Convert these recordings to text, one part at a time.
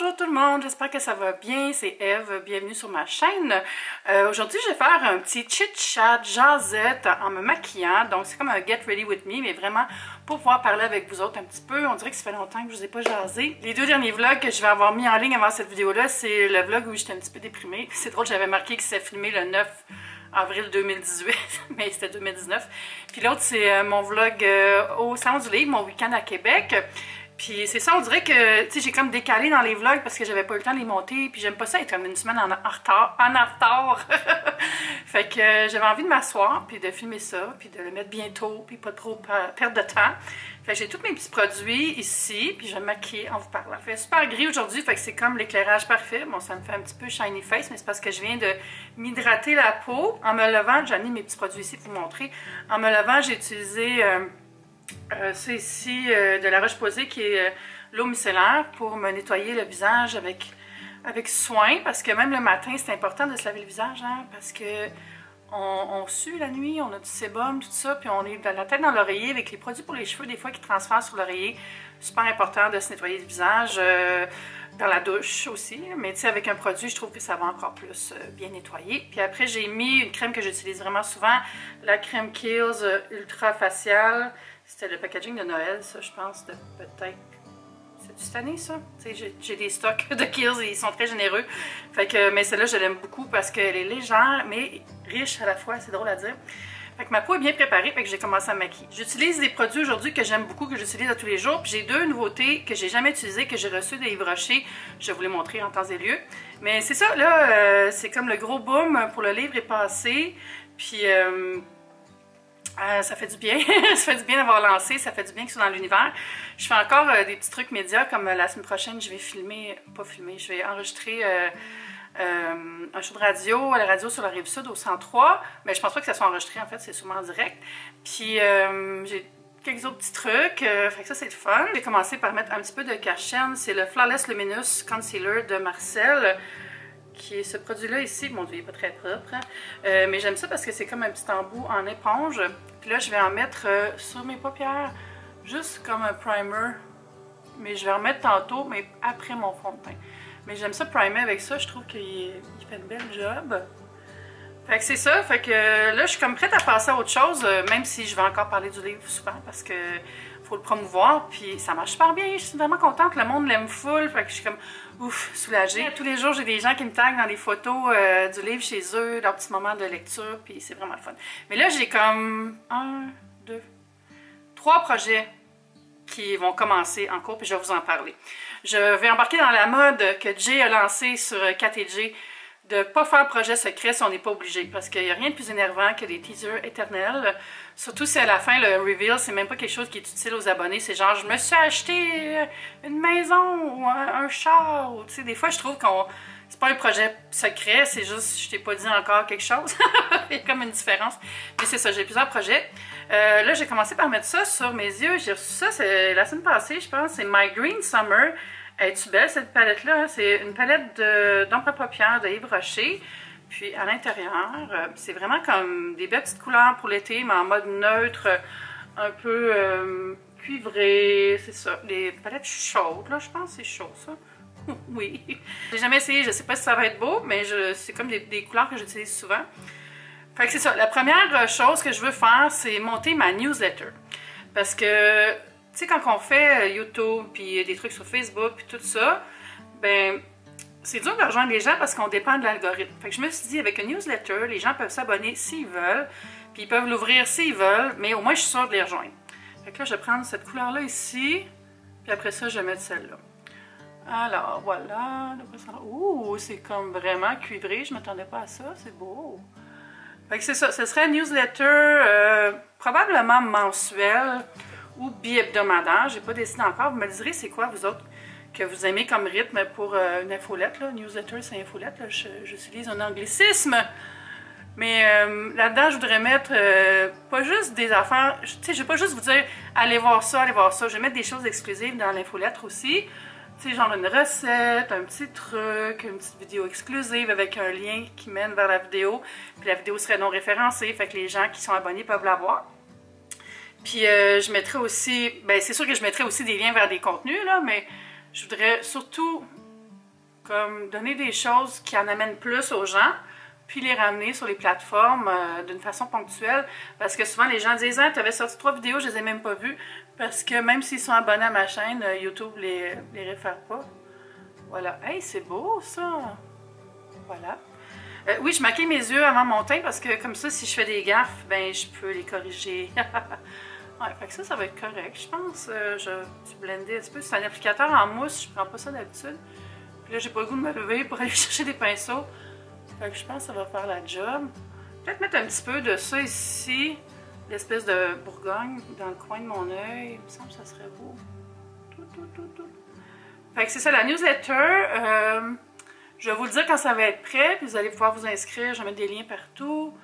Bonjour tout le monde, j'espère que ça va bien, c'est Eve, bienvenue sur ma chaîne. Aujourd'hui je vais faire un petit chit-chat, jasette en me maquillant, donc c'est comme un get ready with me, mais vraiment pour pouvoir parler avec vous autres un petit peu. On dirait que ça fait longtemps que je vous ai pas jasé. Les deux derniers vlogs que je vais avoir mis en ligne avant cette vidéo-là, c'est le vlog où j'étais un petit peu déprimée. C'est drôle, j'avais marqué que c'était filmé le 9 avril 2018, mais c'était 2019. Puis l'autre c'est mon vlog au Salon du Livre, mon week-end à Québec. Puis c'est ça, on dirait que, tu sais, j'ai comme décalé dans les vlogs parce que j'avais pas eu le temps de les monter, puis j'aime pas ça être comme une semaine en retard. Fait que j'avais envie de m'asseoir, puis de filmer ça, puis de le mettre bientôt, puis pas trop perdre de temps. Fait que j'ai tous mes petits produits ici, puis je vais me maquiller en vous parlant. Il fait super gris aujourd'hui, fait que c'est comme l'éclairage parfait. Bon, ça me fait un petit peu shiny face, mais c'est parce que je viens de m'hydrater la peau. En me levant, j'ai mis mes petits produits ici pour vous montrer. En me levant, j'ai utilisé... c'est ici de la Roche-Posay qui est l'eau micellaire pour me nettoyer le visage avec soin, parce que même le matin c'est important de se laver le visage, hein, parce que on sue la nuit, on a du sébum, tout ça, puis on est la tête dans l'oreiller avec les produits pour les cheveux des fois qui transfèrent sur l'oreiller. Super important de se nettoyer le visage dans la douche aussi, mais tu sais avec un produit je trouve que ça va encore plus bien nettoyer. Puis après j'ai mis une crème que j'utilise vraiment souvent, la crème Kiehl's Ultra Facial. C'était le packaging de Noël, ça, je pense, de peut-être... C'est-tu cette année, ça? J'ai des stocks de Kiehl's et ils sont très généreux. Fait que, mais celle-là, je l'aime beaucoup parce qu'elle est légère, mais riche à la fois, c'est drôle à dire. Fait que ma peau est bien préparée, fait que j'ai commencé à me maquiller. J'utilise des produits aujourd'hui que j'aime beaucoup, que j'utilise à tous les jours. Puis j'ai deux nouveautés que j'ai jamais utilisées, que j'ai reçues de Yves Rocher. Je vais vous les montrer en temps et lieu. Mais c'est ça, là, c'est comme le gros boom pour le livre est passé. Puis... ça fait du bien, ça fait du bien d'avoir lancé, ça fait du bien que ce soit dans l'univers. Je fais encore des petits trucs médias, comme la semaine prochaine, je vais je vais enregistrer un show de radio à la radio sur la Rive-Sud au 103, mais je pense pas que ça soit enregistré en fait, c'est sûrement en direct. Puis j'ai quelques autres petits trucs, fait que ça c'est le fun. J'ai commencé par mettre un petit peu de cache-chaîne, c'est le Flawless Luminous Concealer de Marcel. Qui est ce produit-là ici. Mon Dieu, il n'est pas très propre. Hein? Mais j'aime ça parce que c'est comme un petit embout en éponge. Puis là, je vais en mettre sur mes paupières, juste comme un primer. Mais je vais en remettre tantôt, mais après mon fond de teint. Mais j'aime ça primer avec ça. Je trouve qu'il fait une belle job. Fait que c'est ça. Fait que là, je suis comme prête à passer à autre chose, même si je vais encore parler du livre souvent parce que faut le promouvoir, puis ça marche super bien. Je suis vraiment contente, le monde l'aime full, fait que je suis comme ouf, soulagée. Tous les jours, j'ai des gens qui me taguent dans des photos du livre chez eux, leur petit moment de lecture, puis c'est vraiment le fun. Mais là, j'ai comme 3 projets qui vont commencer en cours, puis je vais vous en parler. Je vais embarquer dans la mode que Jay a lancée sur KTG, de ne pas faire projet secret si on n'est pas obligé, parce qu'il n'y a rien de plus énervant que des teasers éternels, surtout si à la fin le reveal c'est même pas quelque chose qui est utile aux abonnés, c'est genre je me suis acheté une maison ou un char, ou tu sais, des fois je trouve qu'on c'est pas un projet secret, c'est juste je t'ai pas dit encore quelque chose. Il y a comme une différence, mais c'est ça, j'ai plusieurs projets. Là j'ai commencé par mettre ça sur mes yeux, j'ai reçu ça c'est la semaine passée je pense, c'est My Green Summer. Es-tu belle cette palette-là? Hein? C'est une palette d'ombre à paupières de Yves Rocher. Puis à l'intérieur, c'est vraiment comme des belles petites couleurs pour l'été, mais en mode neutre, un peu cuivré. C'est ça, des palettes chaudes, là, je pense que c'est chaud ça. Oui. J'ai jamais essayé, je sais pas si ça va être beau, mais c'est comme des couleurs que j'utilise souvent. Fait que c'est ça, la première chose que je veux faire, c'est monter ma newsletter. Parce que... Tu sais, quand on fait YouTube, puis des trucs sur Facebook, puis tout ça, ben, c'est dur de rejoindre les gens parce qu'on dépend de l'algorithme. Fait que je me suis dit, avec une newsletter, les gens peuvent s'abonner s'ils veulent, puis ils peuvent l'ouvrir s'ils veulent, mais au moins, je suis sûre de les rejoindre. Fait que là, je vais prendre cette couleur-là ici, puis après ça, je vais mettre celle-là. Alors, voilà. Ouh, c'est comme vraiment cuivré, je m'attendais pas à ça, c'est beau. Fait que c'est ça, ce serait une newsletter probablement mensuelle, ou bi-hebdomadaire, j'ai pas décidé encore. Vous me direz c'est quoi vous autres que vous aimez comme rythme pour une infolette, là. Newsletter c'est infolette, là. J'utilise un anglicisme. Mais là-dedans je voudrais mettre pas juste des affaires, tu sais je vais pas juste vous dire allez voir ça, je vais mettre des choses exclusives dans l'infolettre aussi. Tu sais genre une recette, un petit truc, une petite vidéo exclusive avec un lien qui mène vers la vidéo. Puis la vidéo serait non référencée, fait que les gens qui sont abonnés peuvent la voir. Puis je mettrai aussi, ben c'est sûr que je mettrai aussi des liens vers des contenus, là, mais je voudrais surtout comme donner des choses qui en amènent plus aux gens, puis les ramener sur les plateformes d'une façon ponctuelle. Parce que souvent, les gens disent « Ah, tu avais sorti 3 vidéos, je les ai même pas vues. » Parce que même s'ils sont abonnés à ma chaîne, YouTube les réfère pas. Voilà. Hey, c'est beau, ça! Voilà. Oui, je maquille mes yeux avant mon teint parce que comme ça, si je fais des gaffes, ben je peux les corriger. Ouais, fait que ça va être correct, je pense. Je vais blender un petit peu. C'est un applicateur en mousse, je prends pas ça d'habitude. Puis là, j'ai pas le goût de me lever pour aller chercher des pinceaux. Fait que je pense que ça va faire la job. Peut-être mettre un petit peu de ça ici, l'espèce de Bourgogne, dans le coin de mon œil. Il me semble que ça serait beau. Fait que c'est ça, la newsletter. Je vais vous le dire quand ça va être prêt, puis vous allez pouvoir vous inscrire. Je vais mettre des liens partout.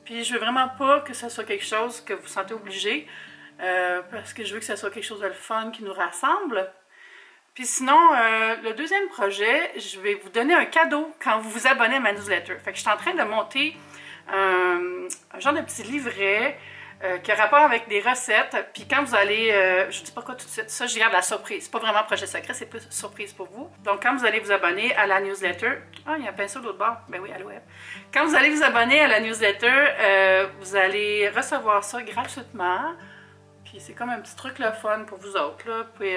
Puis je veux vraiment pas que ça soit quelque chose que vous sentez obligé, parce que je veux que ça soit quelque chose de le fun qui nous rassemble. Puis sinon, le deuxième projet, je vais vous donner un cadeau quand vous vous abonnez à ma newsletter. Fait que je suis en train de monter un genre de petit livret qui a rapport avec des recettes. Puis quand vous allez, je ne dis pas quoi tout de suite, ça je garde la surprise. C'est pas vraiment projet secret, c'est plus surprise pour vous. Donc quand vous allez vous abonner à la newsletter, ah il y a un pinceau de l'autre bord, ben oui, à web. Quand vous allez vous abonner à la newsletter, vous allez recevoir ça gratuitement. Puis c'est comme un petit truc le fun pour vous autres, là. Puis,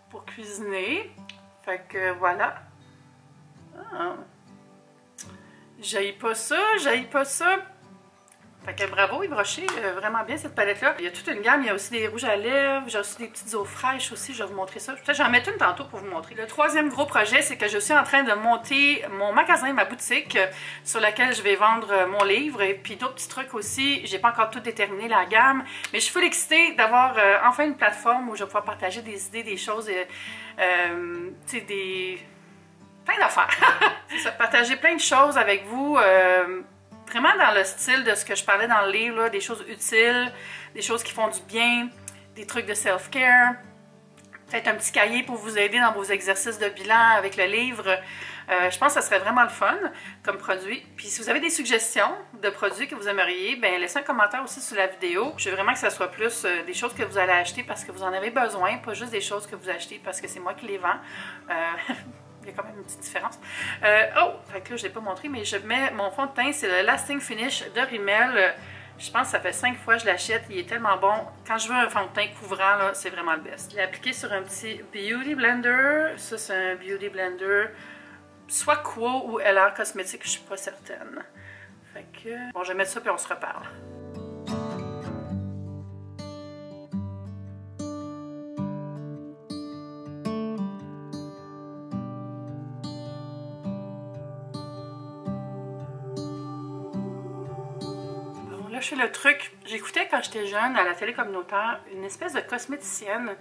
pour cuisiner. Fait que voilà. Ah. J'haïs pas ça, j'haïs pas ça. Fait que bravo, il brochait vraiment bien cette palette-là. Il y a toute une gamme, il y a aussi des rouges à lèvres, j'ai aussi des petites eaux fraîches aussi, je vais vous montrer ça. Peut-être j'en mets une tantôt pour vous montrer. Le troisième gros projet, c'est que je suis en train de monter mon magasin, ma boutique, sur laquelle je vais vendre mon livre et puis d'autres petits trucs aussi. J'ai pas encore tout déterminé la gamme, mais je suis full excitée d'avoir enfin une plateforme où je vais pouvoir partager des idées, des choses, tu sais, plein d'affaires. C'est ça, partager plein de choses avec vous. Vraiment dans le style de ce que je parlais dans le livre, là, des choses utiles, des choses qui font du bien, des trucs de self-care, peut-être un petit cahier pour vous aider dans vos exercices de bilan avec le livre. Je pense que ça serait vraiment le fun comme produit. Puis si vous avez des suggestions de produits que vous aimeriez, ben laissez un commentaire aussi sous la vidéo. Je veux vraiment que ça soit plus des choses que vous allez acheter parce que vous en avez besoin, pas juste des choses que vous achetez parce que c'est moi qui les vends. Il y a quand même une petite différence. Oh! Fait que là, je ne l'ai pas montré, mais je mets mon fond de teint, c'est le Lasting Finish de Rimmel. Je pense que ça fait 5 fois que je l'achète. Il est tellement bon. Quand je veux un fond de teint couvrant, c'est vraiment le best. Je l'ai appliqué sur un petit Beauty Blender. Ça, c'est un Beauty Blender. Soit Quo ou LR Cosmétique, je ne suis pas certaine. Fait que... Bon, je vais mettre ça puis on se reparle. Là, je fais le truc. J'écoutais quand j'étais jeune à la télé communautaire une espèce de cosméticienne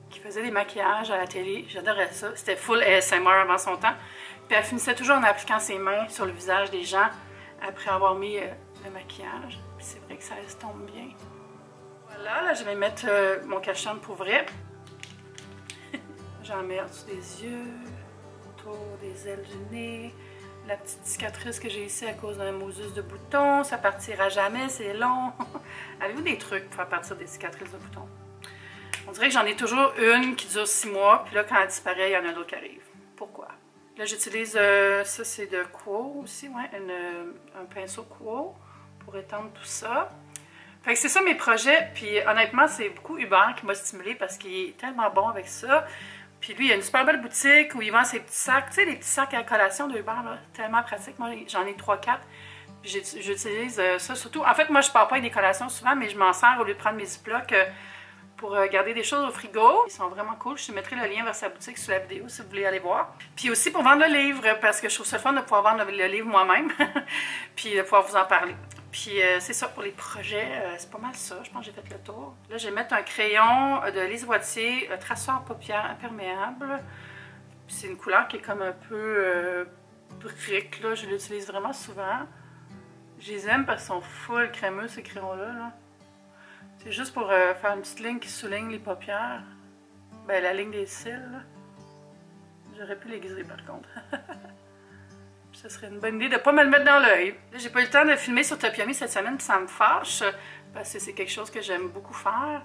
qui faisait des maquillages à la télé. J'adorais ça. C'était full ASMR avant son temps. Puis elle finissait toujours en appliquant ses mains sur le visage des gens après avoir mis le maquillage. Puis c'est vrai que ça estompe bien. Voilà, là je vais mettre mon cache-œil pour vrai. J'en mets au-dessus des yeux, autour des ailes du nez. La petite cicatrice que j'ai ici à cause d'un mosus de boutons, ça partira jamais, c'est long. Avez-vous des trucs pour faire partir des cicatrices de boutons? On dirait que j'en ai toujours une qui dure 6 mois, puis là, quand elle disparaît, il y en a un autre qui arrive. Pourquoi? Là, j'utilise, ça c'est de Quo aussi, ouais, un pinceau Quo pour étendre tout ça. Fait que c'est ça mes projets, puis honnêtement, c'est beaucoup Hubert qui m'a stimulée parce qu'il est tellement bon avec ça. Puis lui, il a une super belle boutique où il vend ses petits sacs, tu sais, les petits sacs à collation de Hubert, là, tellement pratique. Moi, j'en ai 3-4. J'utilise ça surtout. En fait, moi, je pars pas avec des collations souvent, mais je m'en sers au lieu de prendre mes Ziplocs pour garder des choses au frigo. Ils sont vraiment cool. Je te mettrai le lien vers sa boutique sous la vidéo si vous voulez aller voir. Puis aussi pour vendre le livre, parce que je trouve ça le fun de pouvoir vendre le livre moi-même, puis de pouvoir vous en parler. Puis c'est ça pour les projets, c'est pas mal ça, je pense que j'ai fait le tour. Là, je vais mettre un crayon de Lise Wattier, traceur paupière imperméable. C'est une couleur qui est comme un peu brique, là, je l'utilise vraiment souvent. Je les aime parce qu'ils sont full crémeux ces crayons-là. Là. C'est juste pour faire une petite ligne qui souligne les paupières. Ben, la ligne des cils. J'aurais pu l'aiguiser par contre. Ce serait une bonne idée de ne pas me le mettre dans l'œil. J'ai pas eu le temps de filmer sur Topiomi cette semaine, puis ça me fâche, parce que c'est quelque chose que j'aime beaucoup faire.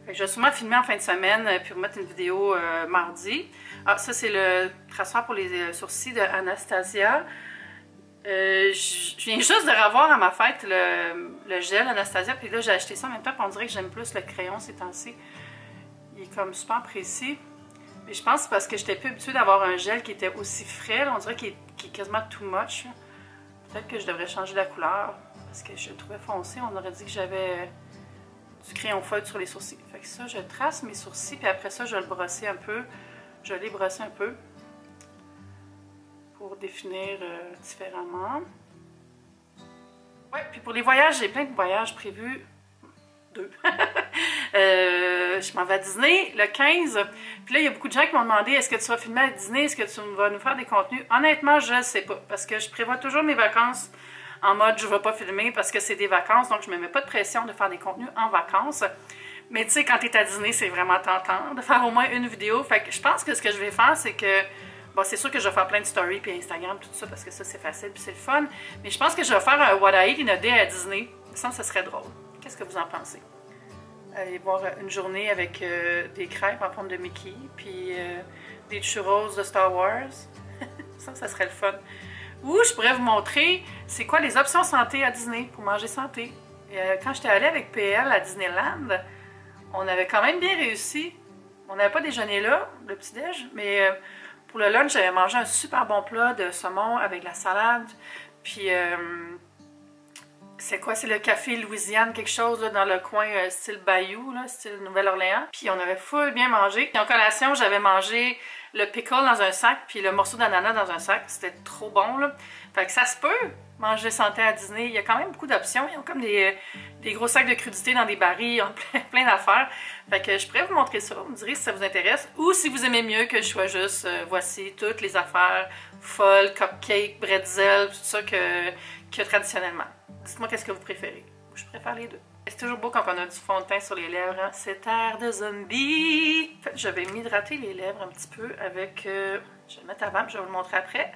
Je vais sûrement filmer en fin de semaine puis remettre une vidéo mardi. Ah, ça c'est le traçeur pour les sourcils de Anastasia. Je viens juste de revoir à ma fête le gel Anastasia, puis là j'ai acheté ça en même temps, puis on dirait que j'aime plus le crayon ces temps-ci. Il est comme super précis. Mais je pense que c'est parce que j'étais plus habituée d'avoir un gel qui était aussi frais. Là, on dirait qu'il est quasiment too much. Peut-être que je devrais changer la couleur, parce que je le trouvais foncé. On aurait dit que j'avais du crayon feutre sur les sourcils. Fait que ça, je trace mes sourcils, puis après ça, je vais le brosser un peu. Je vais les brosser un peu pour définir différemment. Ouais, puis pour les voyages, j'ai plein de voyages prévus. 2. Je m'en vais à Disney le 15. Puis là, il y a beaucoup de gens qui m'ont demandé est-ce que tu vas filmer à Disney, est-ce que tu vas nous faire des contenus? Honnêtement, je ne sais pas, parce que je prévois toujours mes vacances en mode je ne vais pas filmer parce que c'est des vacances, donc je ne me mets pas de pression de faire des contenus en vacances. Mais tu sais, quand tu es à Disney, c'est vraiment tentant de faire au moins une vidéo. Fait que je pense que ce que je vais faire, c'est que bon, c'est sûr que je vais faire plein de stories puis Instagram, tout ça, parce que ça, c'est facile puis c'est le fun. Mais je pense que je vais faire un What I Eat in a Day à Disney. Ça serait drôle. Qu'est-ce que vous en pensez? Aller voir une journée avec des crêpes en forme de Mickey, puis des churros de Star Wars. Ça serait le fun. Ou je pourrais vous montrer c'est quoi les options santé à Disney pour manger santé. Quand j'étais allée avec PL à Disneyland, on avait quand même bien réussi. On n'avait pas déjeuné là, le petit-déj, mais pour le lunch, j'avais mangé un super bon plat de saumon avec de la salade, puis c'est quoi? C'est le café Louisiane, quelque chose là, dans le coin style Bayou, là, style Nouvelle-Orléans. Puis on avait full bien mangé. Puis en collation, j'avais mangé le pickle dans un sac, puis le morceau d'ananas dans un sac. C'était trop bon, là. Fait que ça se peut, manger santé à Disney. Il y a quand même beaucoup d'options. Ils ont comme des gros sacs de crudités dans des barils. Ils ont plein d'affaires. Fait que je pourrais vous montrer ça. Vous me direz si ça vous intéresse. Ou si vous aimez mieux que je sois juste, voici toutes les affaires folles, cupcakes, bretzel, tout ça que traditionnellement. Dites-moi qu'est-ce que vous préférez. Je préfère les deux. C'est toujours beau quand on a du fond de teint sur les lèvres. Hein? C'est air de zombie! En fait, je vais m'hydrater les lèvres un petit peu avec... je vais le mettre avant, puis je vais vous le montrer après.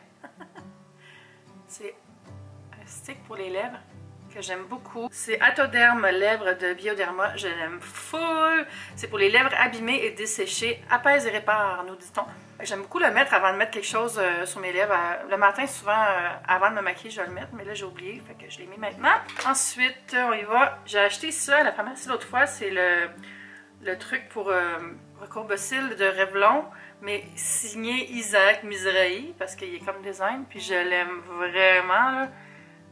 C'est un stick pour les lèvres que j'aime beaucoup. C'est Atoderm Lèvres de Bioderma. Je l'aime full. C'est pour les lèvres abîmées et desséchées. Apaise et répare, nous dit-on. J'aime beaucoup le mettre avant de mettre quelque chose sur mes lèvres. Le matin, souvent, avant de me maquiller, je vais le mettre, mais là, j'ai oublié, fait que je l'ai mis maintenant. Ensuite, on y va. J'ai acheté ça à la pharmacie l'autre fois. C'est le truc pour recourbe-cils de Revlon, mais signé Isaac Mizrahi, parce qu'il est comme design, puis je l'aime vraiment, là.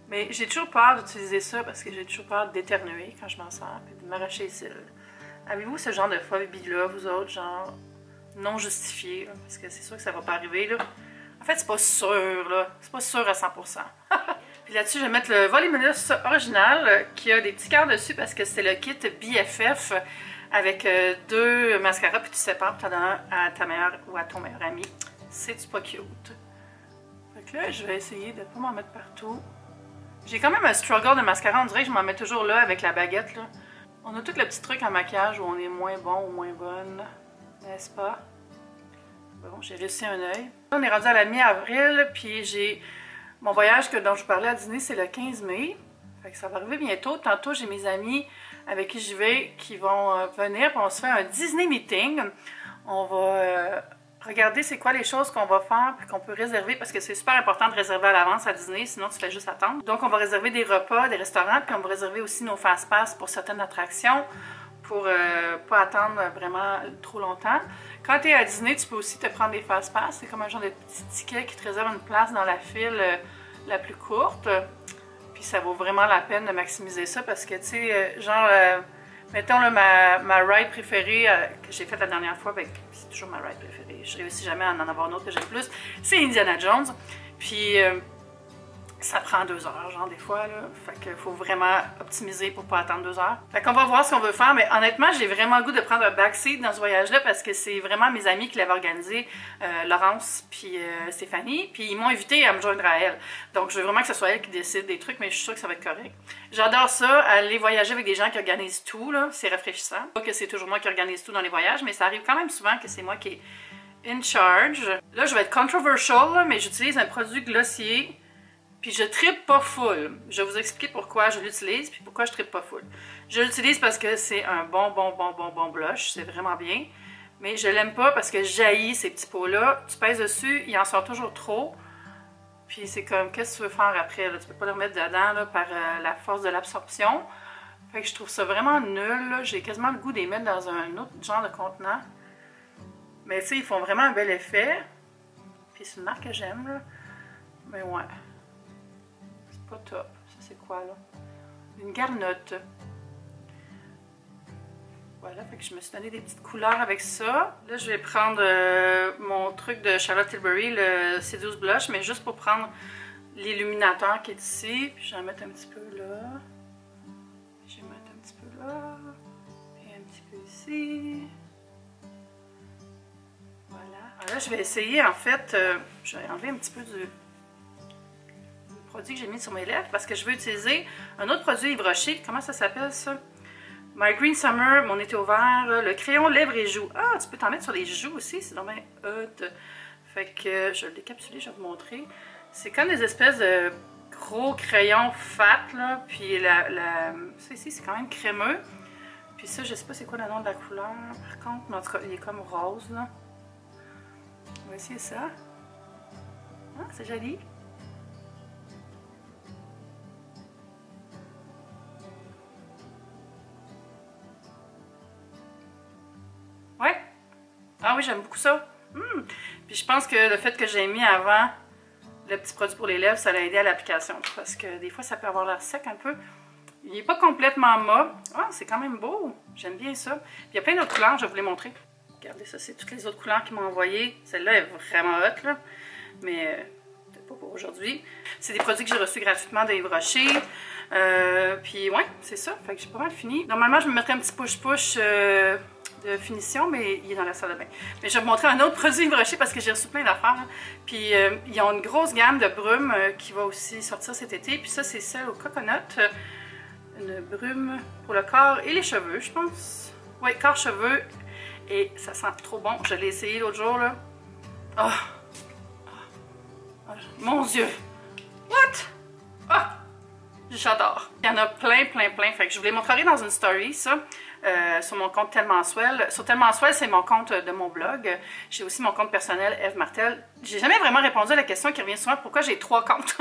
Mais j'ai toujours peur d'utiliser ça, parce que j'ai toujours peur d'éternuer quand je m'en sers, puis de m'arracher les cils. Avez-vous ce genre de phobie-là, vous autres, genre... non justifié, là, parce que c'est sûr que ça va pas arriver, là. En fait, c'est pas sûr, là. C'est pas sûr à 100%. Puis là-dessus, je vais mettre le Voluminous original, qui a des petits cœurs dessus, parce que c'est le kit BFF, avec 2 mascaras, puis tu sépares, puis tu en as un à ta meilleure ou à ton meilleur ami. C'est pas cute. Fait que là, je vais essayer de pas m'en mettre partout. J'ai quand même un struggle de mascara, on dirait que je m'en mets toujours là, avec la baguette, là. On a tout le petit truc en maquillage où on est moins bon ou moins bonne. N'est-ce pas? Bon, j'ai réussi un œil. On est rendu à la mi-avril, puis j'ai mon voyage dont je vous parlais à Disney, c'est le 15 mai. Fait que ça va arriver bientôt. Tantôt, j'ai mes amis avec qui j'y vais qui vont venir, puis on se fait un Disney meeting. On va regarder c'est quoi les choses qu'on va faire, puis qu'on peut réserver, parce que c'est super important de réserver à l'avance à Disney, sinon tu fais juste attendre. Donc, on va réserver des repas, des restaurants, puis on va réserver aussi nos fast-pass pour certaines attractions, pour pas attendre vraiment trop longtemps. Quand tu es à Disney, tu peux aussi te prendre des fast-pass. C'est comme un genre de petit ticket qui te réserve une place dans la file la plus courte. Puis ça vaut vraiment la peine de maximiser ça parce que, tu sais, genre, mettons là, ma ride préférée que j'ai faite la dernière fois, ben, c'est toujours ma ride préférée. Je réussis jamais à en avoir une autre que j'aime plus. C'est Indiana Jones. Puis... ça prend 2 heures, genre, des fois, là. Fait qu'il faut vraiment optimiser pour pas attendre 2 heures. Fait qu'on va voir ce qu'on veut faire, mais honnêtement, j'ai vraiment le goût de prendre un backseat dans ce voyage-là parce que c'est vraiment mes amis qui l'avaient organisé, Laurence puis Stéphanie, puis ils m'ont invité à me joindre à elle. Donc, je veux vraiment que ce soit elle qui décide des trucs, mais je suis sûre que ça va être correct. J'adore ça, aller voyager avec des gens qui organisent tout, là. C'est rafraîchissant. Pas que c'est toujours moi qui organise tout dans les voyages, mais ça arrive quand même souvent que c'est moi qui est in charge. Là, je vais être controversial, là, mais j'utilise un produit glossier. Puis je trippe pas full. Je vais vous expliquer pourquoi je l'utilise puis pourquoi je trippe pas full. Je l'utilise parce que c'est un bon blush. C'est vraiment bien. Mais je l'aime pas parce que j'haïs ces petits pots-là. Tu pèses dessus, il en sort toujours trop. Puis c'est comme, qu'est-ce que tu veux faire après? Là? Tu peux pas le remettre dedans là, par la force de l'absorption. Fait que je trouve ça vraiment nul. J'ai quasiment le goût de les mettre dans un autre genre de contenant. Mais tu sais, ils font vraiment un bel effet. Puis c'est une marque que j'aime, là. Mais ouais. C'est pas top. Ça, c'est quoi, là? Une garnotte. Voilà, fait que je me suis donné des petites couleurs avec ça. Là, je vais prendre mon truc de Charlotte Tilbury, le Seduce Blush, mais juste pour prendre l'illuminateur qui est ici. Puis je vais en mettre un petit peu là. Je vais mettre un petit peu là. Et un petit peu ici. Voilà. Alors là, je vais essayer, en fait, je vais enlever un petit peu du produit que j'ai mis sur mes lèvres parce que je veux utiliser un autre produit Yves Rocher. Comment ça s'appelle, ça? My Green Summer, mon été au vert, le crayon lèvres et joues. Ah, tu peux t'en mettre sur les joues aussi, c'est vraiment hot. Fait que je vais le décapsuler, je vais vous montrer. C'est comme des espèces de gros crayons fat, là. Puis ça ici, c'est quand même crémeux. Puis ça, je sais pas c'est quoi le nom de la couleur, par contre, mais en tout cas, il est comme rose, là. On va essayer ça. Ah, c'est joli. Ouais. Ah oui, j'aime beaucoup ça. Puis je pense que le fait que j'ai mis avant le petit produit pour les lèvres, ça l'a aidé à l'application. Parce que des fois, ça peut avoir l'air sec un peu. Il n'est pas complètement mat. Ah, c'est quand même beau. J'aime bien ça. Puis il y a plein d'autres couleurs, je vais vous les montrer. Regardez ça, c'est toutes les autres couleurs qu'ils m'ont envoyées. Celle-là est vraiment hot, là. Mais peut-être pas pour aujourd'hui. C'est des produits que j'ai reçus gratuitement de Yves Rocher. Puis ouais, c'est ça. Fait que j'ai pas mal fini. Normalement, je me mettrais un petit push-push de finition, mais il est dans la salle de bain. Mais je vais vous montrer un autre produit Yves Rocher parce que j'ai reçu plein d'affaires. Puis ils ont une grosse gamme de brumes qui va aussi sortir cet été. Puis ça, c'est celle au coconut. Une brume pour le corps et les cheveux, je pense. Oui, corps, cheveux. Et ça sent trop bon. Je l'ai essayé l'autre jour, là. Oh. Oh. Mon Dieu! What? Oh! J'adore. Il y en a plein. Fait que je vous les montrerai dans une story, ça. Sur mon compte Tellement Swell. Sur Tellement Swell, c'est mon compte de mon blog. J'ai aussi mon compte personnel, Eve Martel. J'ai jamais vraiment répondu à la question qui revient souvent, pourquoi j'ai 3 comptes.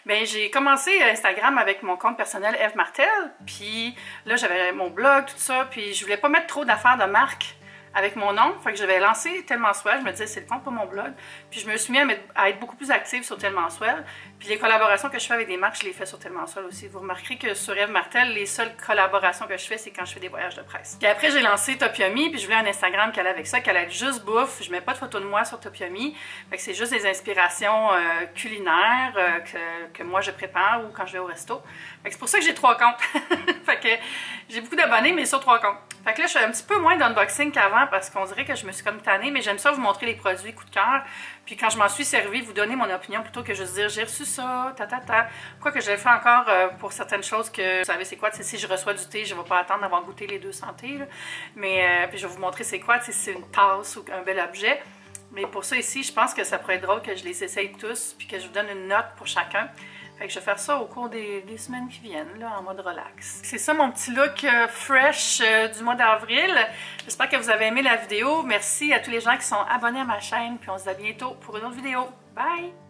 Mais j'ai commencé Instagram avec mon compte personnel, Eve Martel. Puis là, j'avais mon blog, tout ça. Puis je voulais pas mettre trop d'affaires de marque avec mon nom. Fait que j'avais lancé Tellement Swell. Je me disais, c'est le compte pour mon blog. Puis je me suis mis à être beaucoup plus active sur Tellement Swell. Puis les collaborations que je fais avec des marques, je les fais sur Tellement Swell aussi. Vous remarquerez que sur Eve Martel, les seules collaborations que je fais, c'est quand je fais des voyages de presse. Puis après, j'ai lancé Topiomi. Puis je voulais un Instagram qui allait avec ça, qui allait être juste bouffe. Je mets pas de photos de moi sur Topiomi. Fait que c'est juste des inspirations culinaires que moi je prépare ou quand je vais au resto. Fait que c'est pour ça que j'ai 3 comptes. Fait que j'ai beaucoup d'abonnés, mais sur 3 comptes. Fait que là, je fais un petit peu moins d'unboxing qu'avant parce qu'on dirait que je me suis comme tannée, mais j'aime ça vous montrer les produits coup de cœur. Puis quand je m'en suis servi, vous donner mon opinion plutôt que juste dire j'ai reçu ça, Quoi que je le fais encore pour certaines choses que vous savez c'est quoi. Si je reçois du thé, je ne vais pas attendre d'avoir goûté les 200 thés. Là. Mais puis je vais vous montrer c'est quoi, si c'est une tasse ou un bel objet. Mais pour ça ici, je pense que ça pourrait être drôle que je les essaye tous puis que je vous donne une note pour chacun. Fait que je vais faire ça au cours des semaines qui viennent, là, en mode relax. C'est ça mon petit look fresh du mois d'avril. J'espère que vous avez aimé la vidéo. Merci à tous les gens qui sont abonnés à ma chaîne. Puis on se dit à bientôt pour une autre vidéo. Bye!